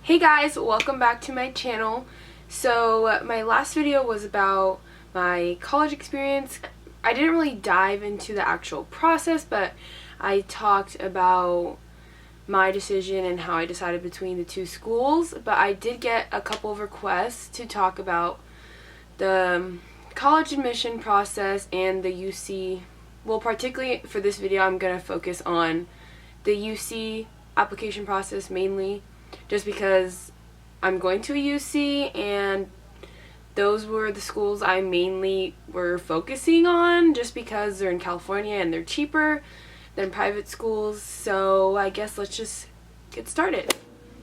Hey guys, welcome back to my channel. So my last video was about my college experience. I didn't really dive into the actual process, but I talked about my decision and how I decided between the two schools. But I did get a couple of requests to talk about the college admission process and the UC. Well, particularly for this video, I'm going to focus on the UC application process mainly, just because I'm going to a UC and those were the schools I mainly were focusing on just because they're in California and they're cheaper than private schools. So I guess let's just get started.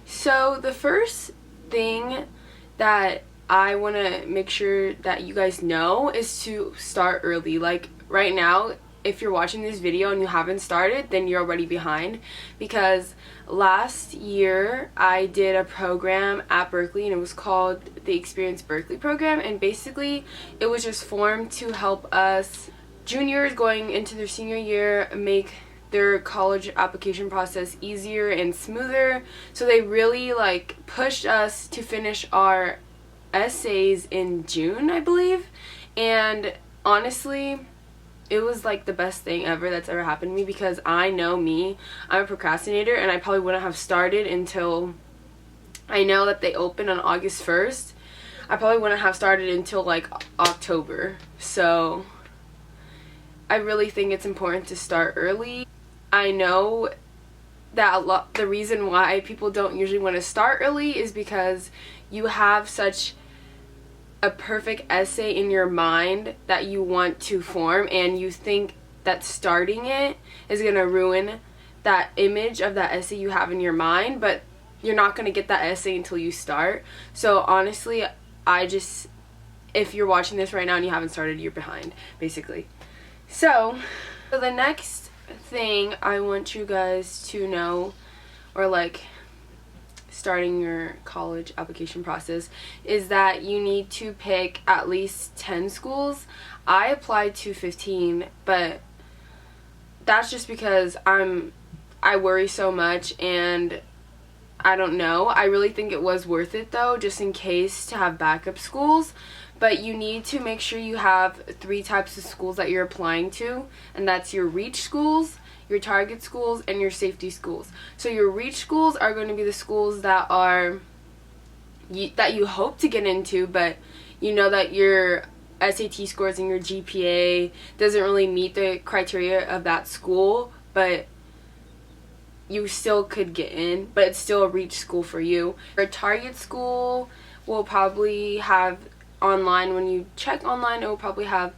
So the first thing that I want to make sure that you guys know is to start early. Like right now, if you're watching this video and you haven't started, then you're already behind, because last year I did a program at Berkeley and it was called the Experience Berkeley program, and basically it was just formed to help us juniors going into their senior year make their college application process easier and smoother. So they really pushed us to finish our essays in June, I believe, and honestly it was the best thing ever that's ever happened to me, because I know me, I'm a procrastinator, and I probably wouldn't have started until, I know that they open on August 1st. I probably wouldn't have started until October. So I really think it's important to start early. I know that the reason why people don't usually want to start early is because you have such a perfect essay in your mind that you want to form, and you think that starting it is going to ruin that image of that essay you have in your mind, but you're not going to get that essay until you start. So honestly, if you're watching this right now and you haven't started, you're behind, basically. So the next thing I want you guys to know, or starting your college application process, is that you need to pick at least 10 schools. I applied to 15, but that's just because I worry so much, and I don't know. I really think it was worth it though, just in case, to have backup schools. But you need to make sure you have 3 types of schools that you're applying to, and that's your reach schools, your target schools, and your safety schools. So your reach schools are going to be the schools that you hope to get into, but you know that your SAT scores and your GPA doesn't really meet the criteria of that school, but you still could get in, but it's still a reach school for you. Your target school will probably have online, when you check online, it will probably have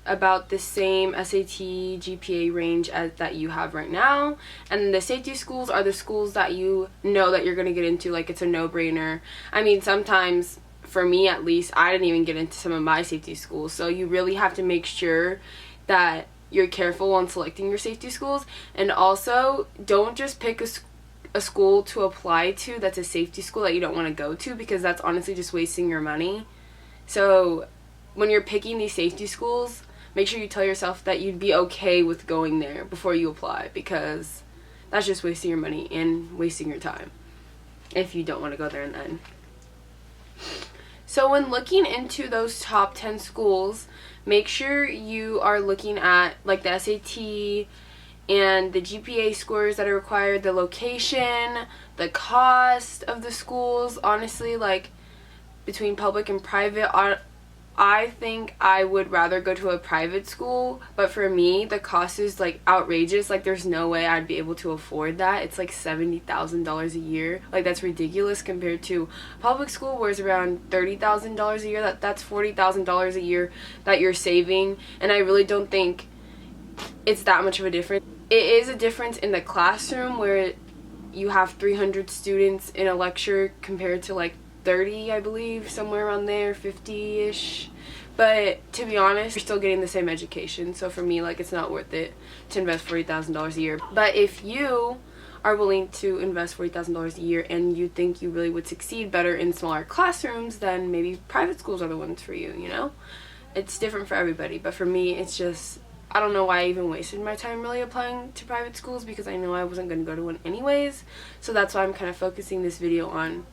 about the same SAT GPA range as that you have right now. And the safety schools are the schools that you know that you're going to get into, it's a no-brainer. I mean, sometimes, for me at least, I didn't even get into some of my safety schools. So you really have to make sure that you're careful on selecting your safety schools. And also, don't just pick a school to apply to that's a safety school that you don't want to go to, because that's honestly just wasting your money. So when you're picking these safety schools, make sure you tell yourself that you'd be okay with going there before you apply, because that's just wasting your money and wasting your time if you don't want to go there and then. So when looking into those top 10 schools, make sure you are looking at the SAT and the GPA scores that are required, the location, the cost of the schools. Honestly, between public and private, I think I would rather go to a private school, but for me the cost is outrageous. There's no way I'd be able to afford that. It's $70,000 a year. That's ridiculous compared to public school, where it's around $30,000 a year. That's $40,000 a year that you're saving, and I really don't think it's that much of a difference. It is a difference in the classroom, where you have 300 students in a lecture compared to 30, I believe, somewhere around there, 50-ish. But to be honest, you're still getting the same education. So for me, it's not worth it to invest $40,000 a year. But if you are willing to invest $40,000 a year and you think you really would succeed better in smaller classrooms, then maybe private schools are the ones for you, you know? It's different for everybody. But for me, it's just, I don't know why I even wasted my time really applying to private schools, because I know I wasn't going to go to one anyways. So that's why I'm kind of focusing this video on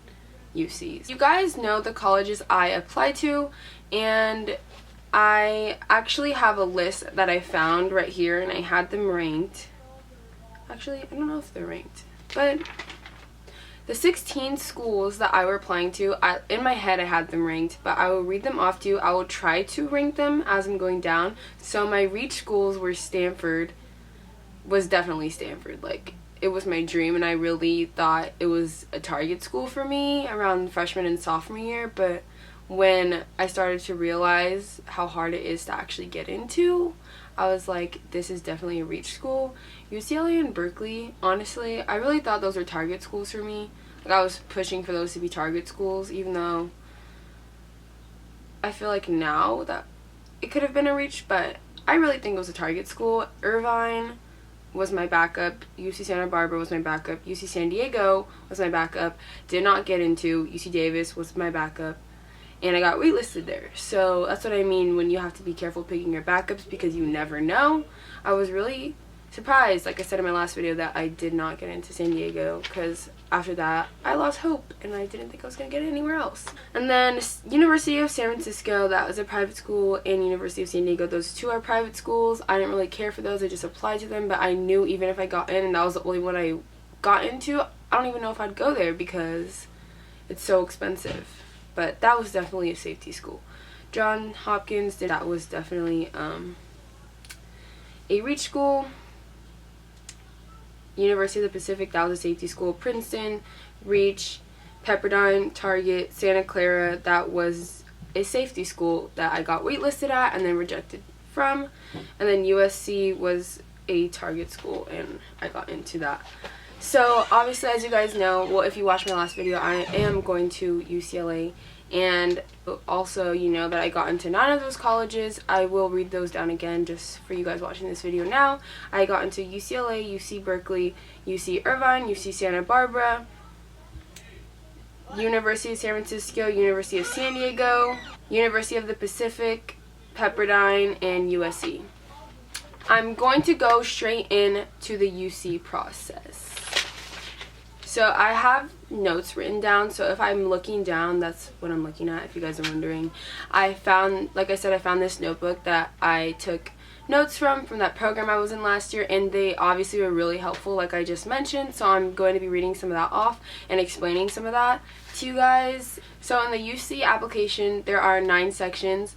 UCs. You guys know the colleges I applied to, and I actually have a list that I found right here, and I had them ranked. Actually, I don't know if they're ranked, but the 16 schools that I were applying to, in my head I had them ranked, but I will read them off to you. I will try to rank them as I'm going down. So my reach schools were Stanford, was definitely Stanford. Like, it was my dream, and I really thought it was a target school for me around freshman and sophomore year, but when I started to realize how hard it is to actually get into, I was like, this is definitely a reach school. UCLA and Berkeley, honestly, I really thought those were target schools for me. Like, I was pushing for those to be target schools, even though I feel like now that it could have been a reach, but I really think it was a target school. Irvine was my backup. UC Santa Barbara was my backup. UC San Diego was my backup. Did not get into. UC Davis was my backup. And I got waitlisted there. So that's what I mean when you have to be careful picking your backups, because you never know. I was really surprised, like I said in my last video, that I did not get into San Diego, because after that I lost hope and I didn't think I was going to get it anywhere else. And then University of San Francisco, that was a private school, and University of San Diego, those two are private schools. I didn't really care for those, I just applied to them, but I knew even if I got in and that was the only one I got into, I don't even know if I'd go there because it's so expensive. But that was definitely a safety school. Johns Hopkins, that was definitely a reach school. University of the Pacific, that was a safety school. Princeton, reach. Pepperdine, Target. Santa Clara, that was a safety school that I got waitlisted at and then rejected from. And then USC was a target school, and I got into that. So obviously, as you guys know, well, if you watched my last video, I am going to UCLA, and also you know that I got into 9 of those colleges. I will read those down again just for you guys watching this video now. I got into UCLA, UC Berkeley, UC Irvine, UC Santa Barbara, University of San Francisco, University of San Diego, University of the Pacific, Pepperdine, and USC. I'm going to go straight into the UC process. So I have notes written down, so if I'm looking down, that's what I'm looking at, if you guys are wondering. I found, like I said, I found this notebook that I took notes from that program I was in last year, and they obviously were really helpful, like I just mentioned, so I'm going to be reading some of that off and explaining some of that to you guys. So in the UC application, there are 9 sections.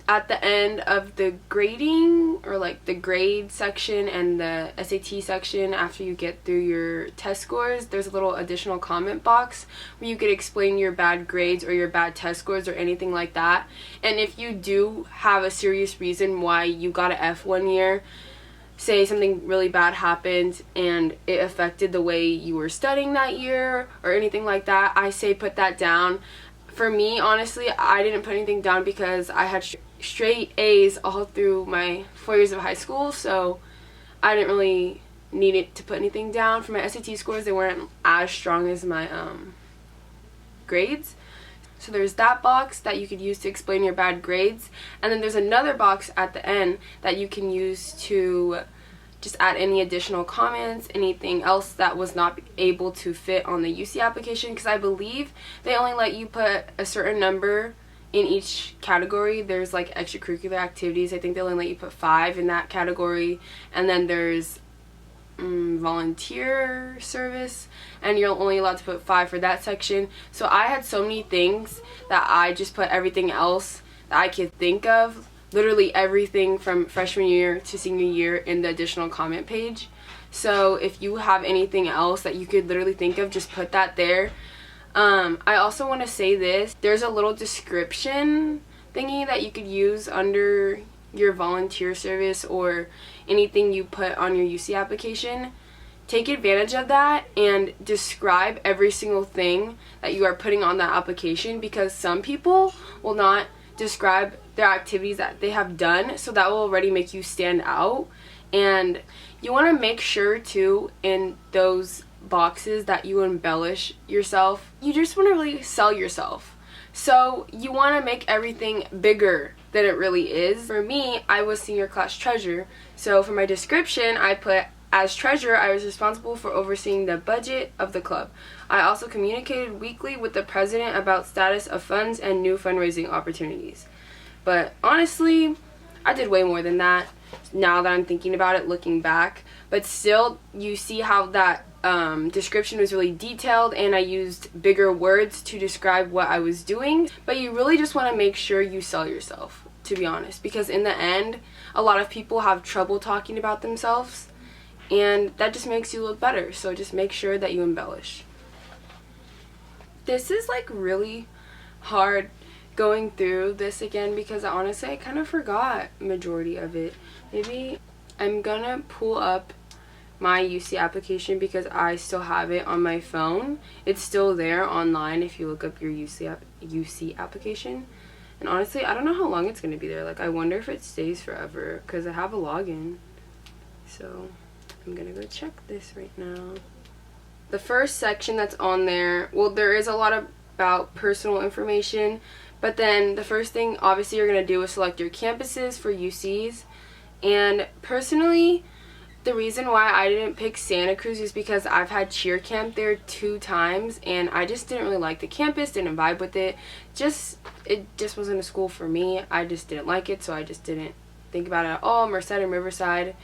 At the end of the grading, or like the grade section and the SAT section, after you get through your test scores, there's a little additional comment box where you could explain your bad grades or your bad test scores or anything like that. And if you do have a serious reason why you got an F one year, say something really bad happened and it affected the way you were studying that year or anything like that, I say put that down. For me, honestly, I didn't put anything down because I had straight A's all through my 4 years of high school, so I didn't really need it to put anything down. For my SAT scores, they weren't as strong as my grades. So there's that box that you could use to explain your bad grades, and then there's another box at the end that you can use to just add any additional comments, anything else that was not able to fit on the UC application, because I believe they only let you put a certain number in each category. There's like extracurricular activities, I think they only let you put 5 in that category, and then there's volunteer service, and you're only allowed to put 5 for that section. So I had so many things that I just put everything else that I could think of, literally everything from freshman year to senior year, in the additional comment page. So if you have anything else that you could literally think of, just put that there. I also want to say this, there's a little description thingy that you could use under your volunteer service or anything you put on your UC application. Take advantage of that and describe every single thing that you are putting on that application, because some people will not describe their activities that they have done, so that will already make you stand out. And you want to make sure too in those boxes that you embellish yourself. You just want to really sell yourself, so you want to make everything bigger than it really is. For me, I was senior class treasurer, so for my description I put, as treasurer, I was responsible for overseeing the budget of the club. I also communicated weekly with the president about status of funds and new fundraising opportunities. But honestly, I did way more than that now that I'm thinking about it, looking back. But still, you see how that description was really detailed, and I used bigger words to describe what I was doing. But you really just want to make sure you sell yourself, to be honest, because in the end, a lot of people have trouble talking about themselves, and that just makes you look better. So just make sure that you embellish. This is like really hard going through this again because honestly I kind of forgot majority of it. Maybe I'm gonna pull up my UC application because I still have it on my phone. It's still there online if you look up your UC application. And honestly, I don't know how long it's going to be there. Like, I wonder if it stays forever because I have a login. So I'm going to go check this right now. The first section that's on there, well, there is a lot about personal information, but then the first thing obviously you're going to do is select your campuses for UCs. And personally, the reason why I didn't pick Santa Cruz is because I've had cheer camp there 2 times and I just didn't really like the campus, didn't vibe with it. It just wasn't a school for me. I just didn't like it, so I just didn't think about it at all. Merced and Riverside,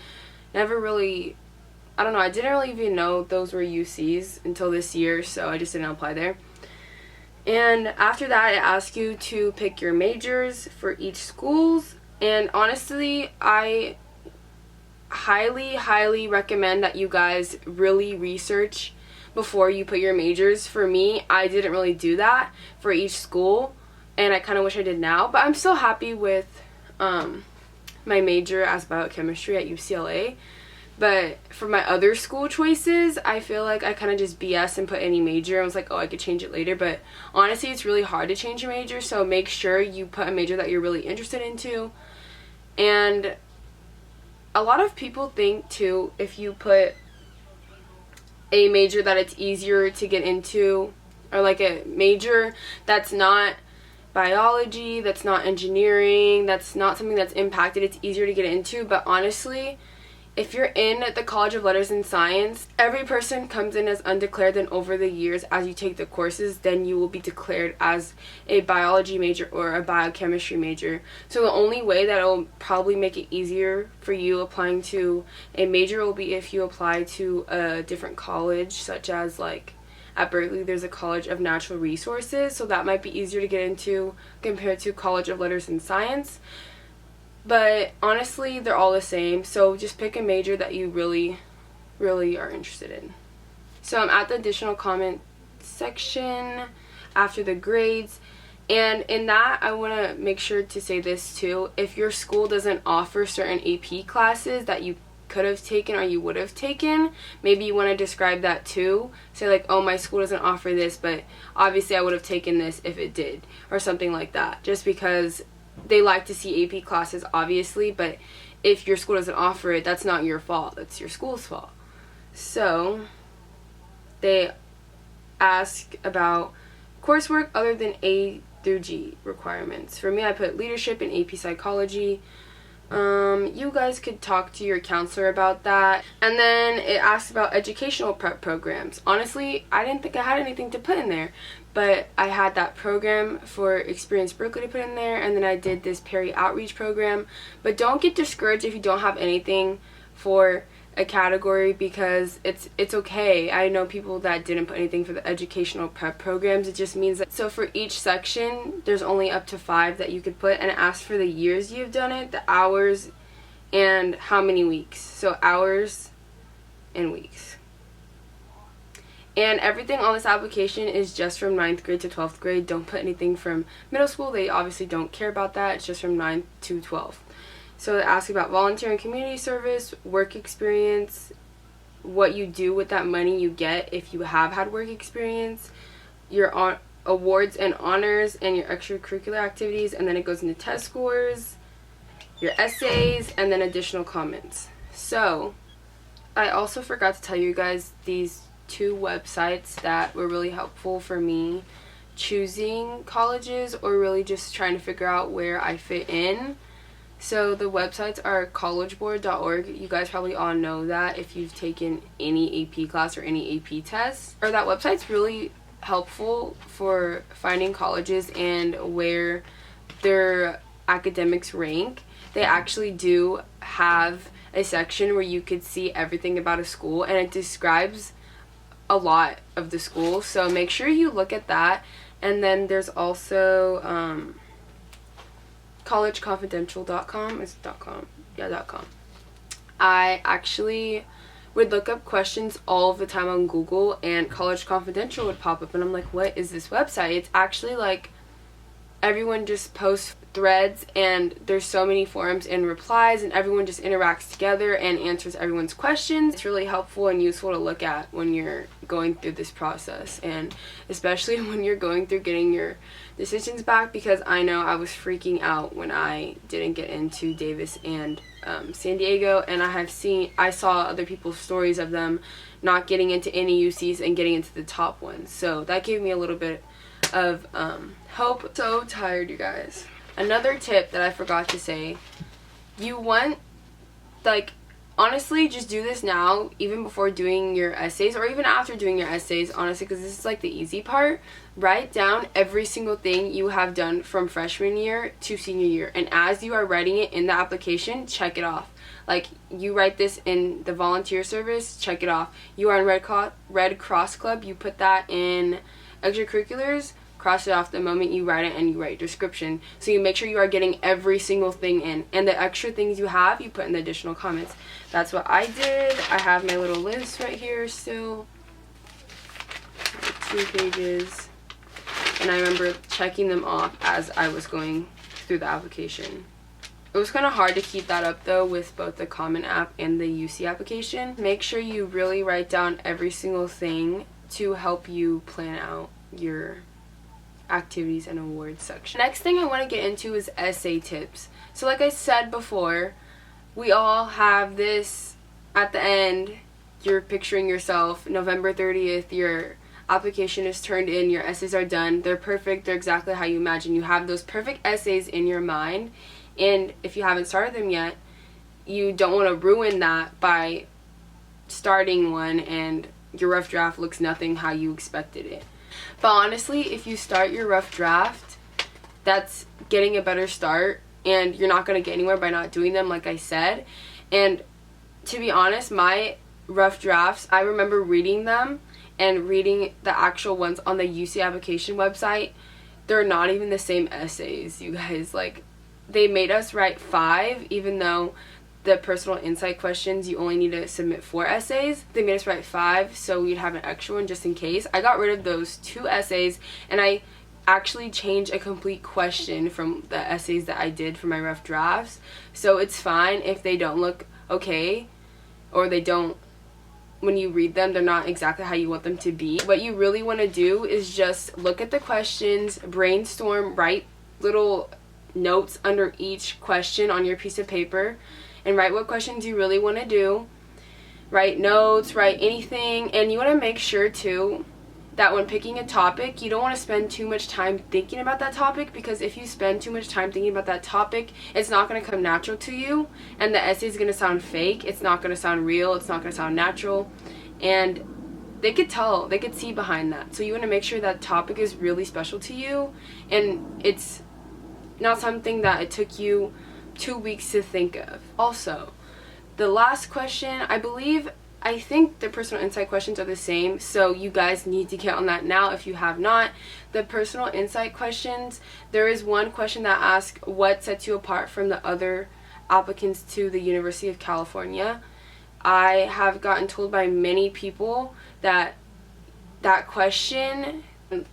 never really, I don't know, I didn't really even know those were UCs until this year, so I just didn't apply there. And after that, it asks you to pick your majors for each schools, and honestly, I highly recommend that you guys really research before you put your majors. For me, I didn't really do that for each school, and I kind of wish I did now, but I'm still happy with my major as biochemistry at UCLA. But for my other school choices, I feel like I kind of just BS and put any major. I was like, oh, I could change it later, but honestly, it's really hard to change your major, so make sure you put a major that you're really interested into. And a lot of people think too, if you put a major that it's easier to get into, or like a major that's not biology, that's not engineering, that's not something that's impacted, it's easier to get into. But honestly, if you're in the College of Letters and Science, every person comes in as undeclared, then over the years as you take the courses, then you will be declared as a biology major or a biochemistry major. So the only way that will probably make it easier for you applying to a major will be if you apply to a different college, such as like at Berkeley there's a College of Natural Resources, so that might be easier to get into compared to College of Letters and Science. But honestly, they're all the same, so just pick a major that you really are interested in. So I'm at the additional comment section after the grades, and in that I want to make sure to say this too. If your school doesn't offer certain AP classes that you could have taken or you would have taken, maybe you want to describe that too. Say like, oh, my school doesn't offer this, but obviously I would have taken this if it did, or something like that, just because they like to see AP classes, obviously, but if your school doesn't offer it, that's not your fault. That's your school's fault. So they ask about coursework other than A through G requirements. For me, I put leadership and AP psychology. You guys could talk to your counselor about that. And then it asks about educational prep programs. Honestly, I didn't think I had anything to put in there, but I had that program for Experience Berkeley to put in there, and then I did this Perry Outreach program. But don't get discouraged if you don't have anything for a category, because it's okay. I know people that didn't put anything for the educational prep programs. It just means that, so for each section there's only up to 5 that you could put, and it asks for the years you've done it, the hours, and how many weeks. So hours and weeks. And everything on this application is just from 9th grade to 12th grade. Don't put anything from middle school. They obviously don't care about that. It's just from 9th to 12th. So it asks about volunteer and community service, work experience, what you do with that money you get if you have had work experience, your awards and honors, and your extracurricular activities, and then it goes into test scores, your essays, and then additional comments. So I also forgot to tell you guys these 2 websites that were really helpful for me choosing colleges or really just trying to figure out where I fit in. So the websites are collegeboard.org. You guys probably all know that if you've taken any AP class or any AP test. Or that website's really helpful for finding colleges and where their academics rank. They actually do have a section where you could see everything about a school, and it describes a lot of the school, so make sure you look at that. And then there's also collegeconfidential.com. It's .com. Yeah, .com. I actually would look up questions all of the time on Google, and College Confidential would pop up, and I'm like, what is this website? It's actually like everyone just posts threads, and there's so many forums and replies, and everyone just interacts together and answers everyone's questions. It's really helpful and useful to look at when you're going through this process, and especially when you're going through getting your decisions back, because I know I was freaking out when I didn't get into Davis and San Diego, and I saw other people's stories of them not getting into any UCs and getting into the top ones, so that gave me a little bit of hope. So tired, you guys. Another tip that I forgot to say, you want, like, honestly, just do this now, even before doing your essays, or even after doing your essays, honestly, because this is like the easy part. Write down every single thing you have done from freshman year to senior year, and as you are writing it in the application, check it off. Like, you write this in the volunteer service, check it off. You are in Red Cross Club, you put that in extracurriculars, cross it off the moment you write it, and you write description. So you make sure you are getting every single thing in, and the extra things you have, you put in the additional comments. That's what I did. I have my little list right here still, 2 pages, and I remember checking them off as I was going through the application. It was kind of hard to keep that up though with both the Common App and the UC application. Make sure you really write down every single thing to help you plan out your activities and awards section. Next thing I want to get into is essay tips. So like I said before, we all have this at the end. You're picturing yourself November 30th, your application is turned in, your essays are done, they're perfect, they're exactly how you imagine. You have those perfect essays in your mind, and if you haven't started them yet, you don't want to ruin that by starting one and your rough draft looks nothing how you expected it. But honestly, if you start your rough draft, that's getting a better start, and you're not going to get anywhere by not doing them, like I said. And to be honest, my rough drafts, I remember reading them and reading the actual ones on the UC application website. They're not even the same essays, you guys. Like, they made us write 5, even though the personal insight questions, you only need to submit 4 essays. They made us write 5, so we'd have an extra one just in case. I got rid of those 2 essays, and I actually changed a complete question from the essays that I did for my rough drafts. So it's fine if they don't look okay, or they don't, when you read them, they're not exactly how you want them to be. What you really want to do is just look at the questions, brainstorm, write little notes under each question on your piece of paper, and write what questions you really want to do. Write notes, write anything, and you want to make sure too that when picking a topic, you don't want to spend too much time thinking about that topic, because if you spend too much time thinking about that topic, it's not going to come natural to you, and the essay is going to sound fake. It's not going to sound real. It's not going to sound natural, and they could tell, they could see behind that. So you want to make sure that topic is really special to you, and it's not something that it took you 2 weeks to think of. Also, the last question, I think the personal insight questions are the same, so you guys need to get on that now if you have not. The personal insight questions, there is one question that asks what sets you apart from the other applicants to the University of California. I have gotten told by many people that that question,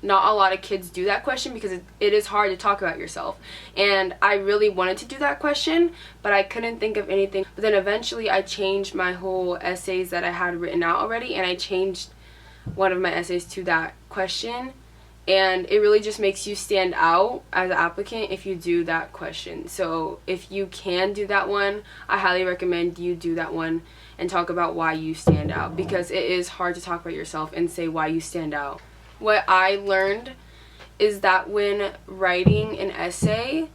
not a lot of kids do that question, because it is hard to talk about yourself, and I really wanted to do that question, but I couldn't think of anything. But then eventually I changed my whole essays that I had written out already, and I changed one of my essays to that question, and it really just makes you stand out as an applicant if you do that question. So if you can do that one, I highly recommend you do that one and talk about why you stand out, because it is hard to talk about yourself and say why you stand out. What I learned is that when writing an essay,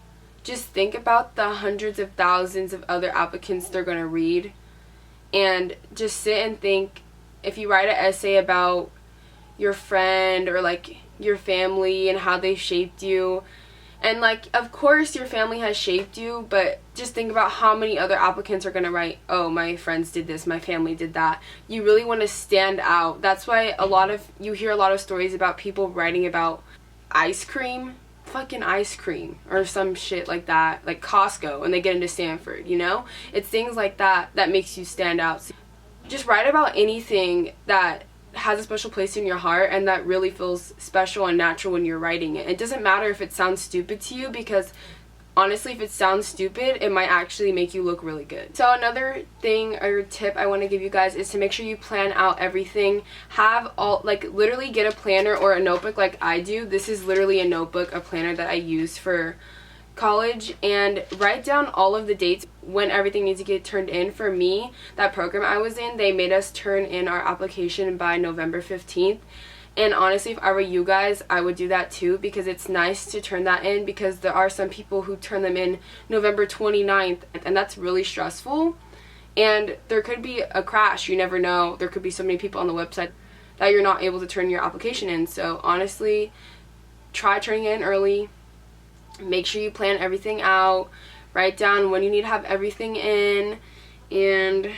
just think about the hundreds of thousands of other applicants they're going to read, and just sit and think, if you write an essay about your friend or like your family and how they shaped you, and like of course your family has shaped you, but just think about how many other applicants are going to write, oh, my friends did this, my family did that. You really want to stand out. That's why you hear a lot of stories about people writing about ice cream, fucking ice cream or some shit like that, like Costco, and they get into Stanford, you know? It's things like that that makes you stand out. So just write about anything that has a special place in your heart and that really feels special and natural when you're writing it. It doesn't matter if it sounds stupid to you, because honestly, if it sounds stupid, it might actually make you look really good. So another thing or tip I want to give you guys is to make sure you plan out everything. Literally get a planner or a notebook like I do. This is literally a notebook, a planner that I use for college, and write down all of the dates when everything needs to get turned in. For me, that program I was in, they made us turn in our application by November 15th. And honestly, if I were you guys, I would do that too, because it's nice to turn that in, because there are some people who turn them in November 29th, and that's really stressful. And there could be a crash, you never know. There could be so many people on the website that you're not able to turn your application in. So honestly, try turning it in early. Make sure you plan everything out. Write down when you need to have everything in, and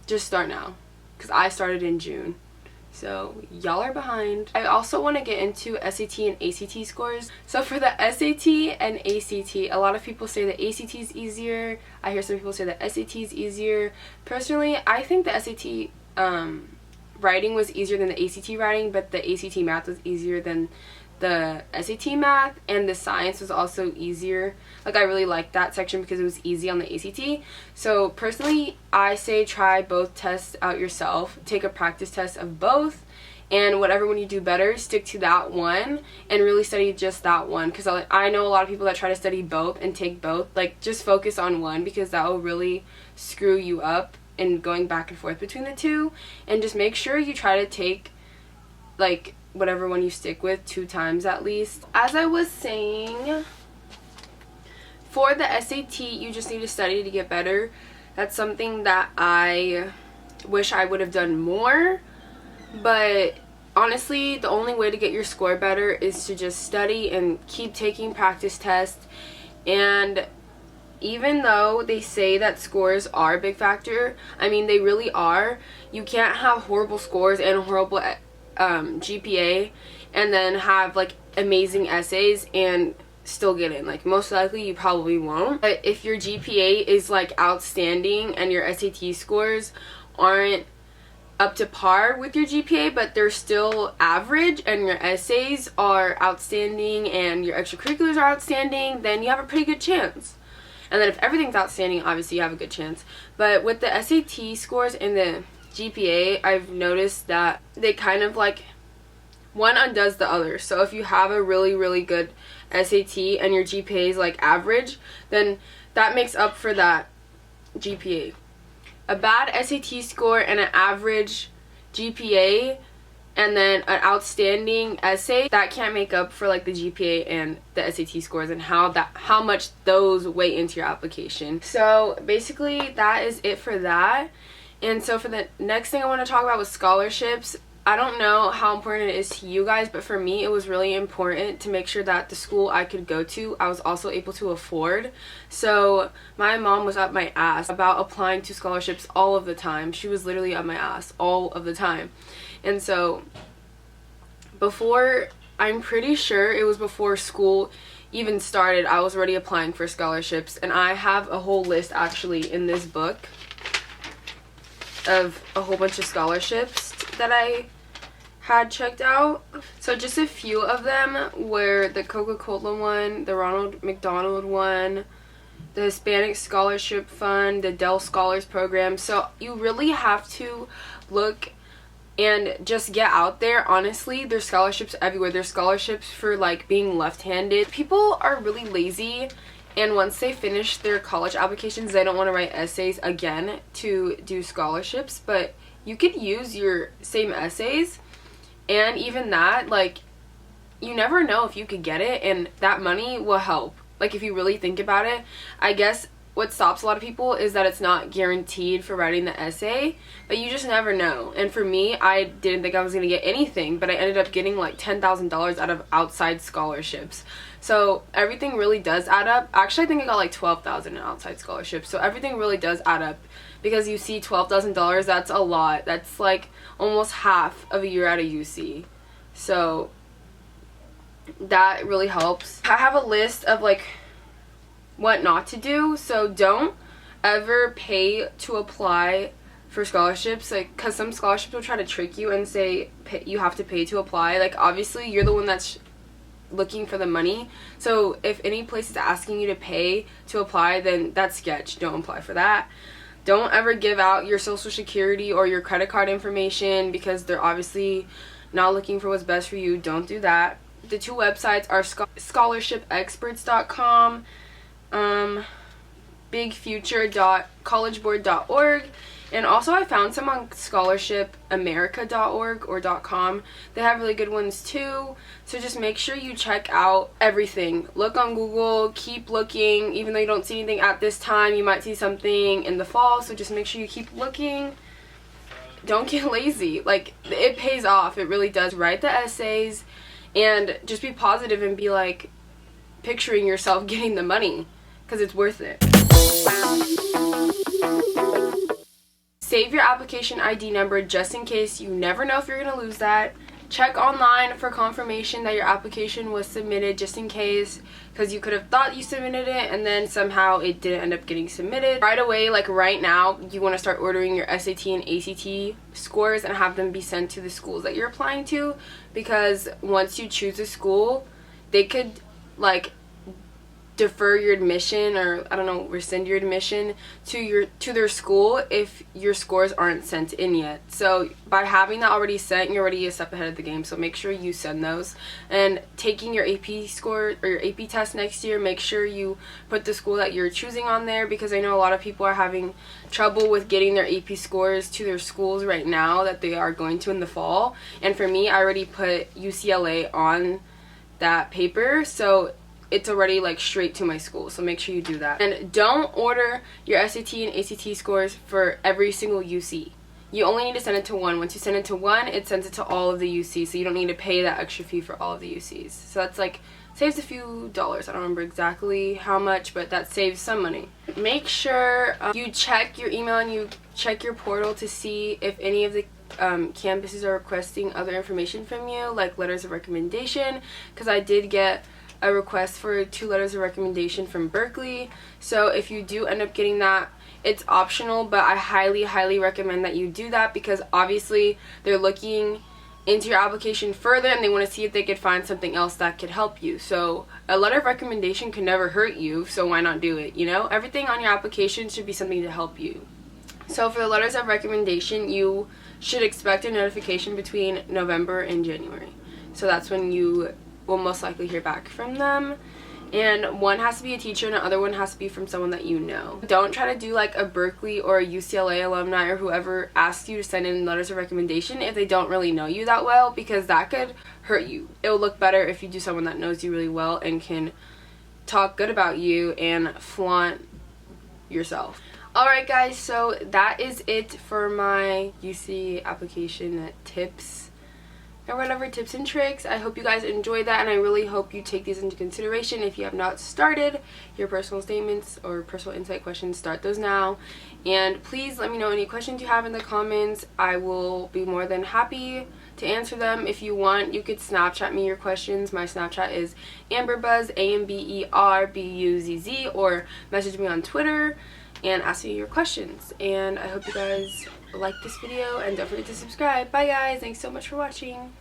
just start now, because I started in June. So y'all are behind. I also want to get into SAT and ACT scores. So for the SAT and ACT, a lot of people say the ACT is easier. I hear some people say the SAT is easier. Personally, I think the SAT writing was easier than the ACT writing, but the ACT math was easier than the SAT math, and the science was also easier. Like, I really liked that section because it was easy on the ACT. So personally, I say try both tests out yourself. Take a practice test of both, and whatever one you do better, stick to that one and really study just that one. Because I know a lot of people that try to study both and take both. Like, just focus on one, because that will really screw you up in going back and forth between the two. And just make sure you try to take, like, whatever one you stick with 2 times at least. As I was saying, for the SAT, you just need to study to get better. That's something that I wish I would have done more, but honestly, the only way to get your score better is to just study and keep taking practice tests. And even though they say that scores are a big factor, I mean, they really are. You can't have horrible scores and horrible GPA and then have like amazing essays and still get in. Like, most likely you probably won't. But if your GPA is like outstanding and your SAT scores aren't up to par with your GPA, but they're still average, and your essays are outstanding and your extracurriculars are outstanding, then you have a pretty good chance. And then if everything's outstanding, obviously you have a good chance. But with the SAT scores and the GPA, I've noticed that they kind of like, one undoes the other. So if you have a really, really good SAT and your GPA is like average, then that makes up for that GPA. A bad SAT score and an average GPA and then an outstanding essay, that can't make up for like the GPA and the SAT scores, and how much those weigh into your application. So basically that is it for that. And so for the next thing I want to talk about was scholarships. I don't know how important it is to you guys, but for me it was really important to make sure that the school I could go to, I was also able to afford. So my mom was up my ass about applying to scholarships all of the time. She was literally up my ass all of the time. And so I'm pretty sure it was before school even started, I was already applying for scholarships. And I have a whole list actually in this book of a whole bunch of scholarships that I had checked out. So just a few of them were the Coca-Cola one, the Ronald McDonald one, the Hispanic Scholarship Fund, the Dell Scholars Program. So you really have to look and just get out there. Honestly, there's scholarships everywhere. There's scholarships for like being left-handed. People are really lazy, and once they finish their college applications, they don't want to write essays again to do scholarships. But you could use your same essays, and even that, like, you never know if you could get it, and that money will help. like, if you really think about it, I guess what stops a lot of people is that it's not guaranteed for writing the essay, but you just never know. And for me, I didn't think I was going to get anything, but I ended up getting like $10,000 out of outside scholarships. So everything really does add up. Actually, I think I got like $12,000 in outside scholarships. So everything really does add up, because you see $12,000, that's a lot. That's like almost half of a year at a UC. So that really helps. I have a list of like what not to do. So don't ever pay to apply for scholarships, like, because some scholarships will try to trick you and say you have to pay to apply. Like, obviously you're the one that's looking for the money, so if any place is asking you to pay to apply, then that's sketch. Don't apply for that. Don't ever give out your social security or your credit card information, because they're obviously not looking for what's best for you. Don't do that. The two websites are scholarshipexperts.com, bigfuture.collegeboard.org, and also I found some on scholarshipamerica.org or .com. They have really good ones too, so just make sure you check out everything. Look on Google, keep looking. Even though you don't see anything at this time, you might see something in the fall, so just make sure you keep looking. Don't get lazy. Like, it pays off. It really does. Write the essays and just be positive and be like picturing yourself getting the money, because it's worth it. Save your application ID number just in case. You never know if you're going to lose that. Check online for confirmation that your application was submitted, just in case, because you could have thought you submitted it and then somehow it didn't end up getting submitted. Right away, like right now, you want to start ordering your SAT and ACT scores and have them be sent to the schools that you're applying to, because once you choose a school, they could like defer your admission, or I don't know, rescind your admission to their school if your scores aren't sent in yet. So by having that already sent, you're already a step ahead of the game. So make sure you send those. And taking your AP score or your AP test next year, make sure you put the school that you're choosing on there, because I know a lot of people are having trouble with getting their AP scores to their schools right now that they are going to in the fall. And for me, I already put UCLA on that paper, so it's already like straight to my school. So make sure you do that. And don't order your SAT and ACT scores for every single UC. You only need to send it to one. Once you send it to one, it sends it to all of the UCs, so you don't need to pay that extra fee for all of the UCs. So that's like saves a few dollars. I don't remember exactly how much, but that saves some money. Make sure you check your email and you check your portal to see if any of the campuses are requesting other information from you, like letters of recommendation, because I did get a request for 2 letters of recommendation from Berkeley. So if you do end up getting that, it's optional, but I highly recommend that you do that, because obviously they're looking into your application further and they want to see if they could find something else that could help you. So a letter of recommendation can never hurt you, so why not do it? You know, everything on your application should be something to help you. So for the letters of recommendation, you should expect a notification between November and January. So that's when you will most likely hear back from them, and one has to be a teacher and the other one has to be from someone that you know. Don't try to do like a Berkeley or a UCLA alumni or whoever asks you to send in letters of recommendation if they don't really know you that well, because that could hurt you. It will look better if you do someone that knows you really well and can talk good about you and flaunt yourself. Alright guys, so that is it for my UC application tips or whatever, tips and tricks. I hope you guys enjoyed that, and I really hope you take these into consideration. If you have not started your personal statements or personal insight questions, start those now. And please let me know any questions you have in the comments. I will be more than happy to answer them. If you want, you could Snapchat me your questions. My Snapchat is amberbuzz, AMBERBUZZ, or message me on Twitter and ask me your questions. And I hope you guys like this video, and don't forget to subscribe. Bye guys, thanks so much for watching.